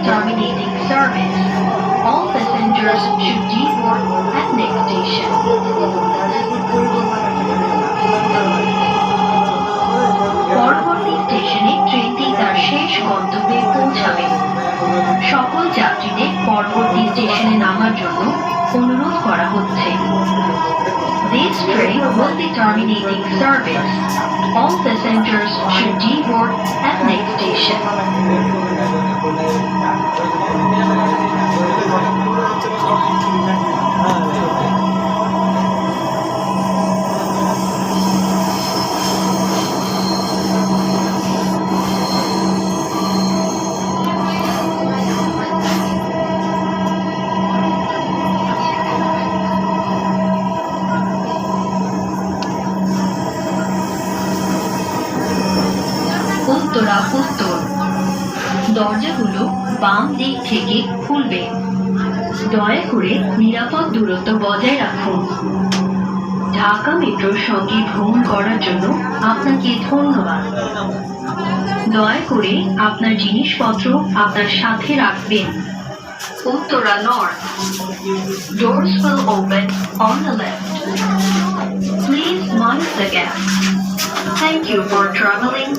terminating service. All passengers should deboard at next station. পরবর্তী স্টেশনে ট্রেনটি তার শেষ গন্তব্যে পৌঁছাবে। সকল যাত্রীদের পরবর্তী স্টেশনে নামার জন্য অনুরোধ করা হচ্ছে। This train will be terminating service. All passengers should deboard at next station. উত্তর দরজাগুলো বাম দিক থেকে খুলবে। দয়া করে নিরাপদ দূরত্ব বজায় রাখুন। ঢাকা মেট্রোর সঙ্গে ভ্রমণ করার জন্য আপনাকে ধন্যবাদ। দয়া করে আপনার জিনিসপত্র আপনার সাথে রাখবেন। Uttara north, doors will open on the left. Please mind the gap. Thank you for traveling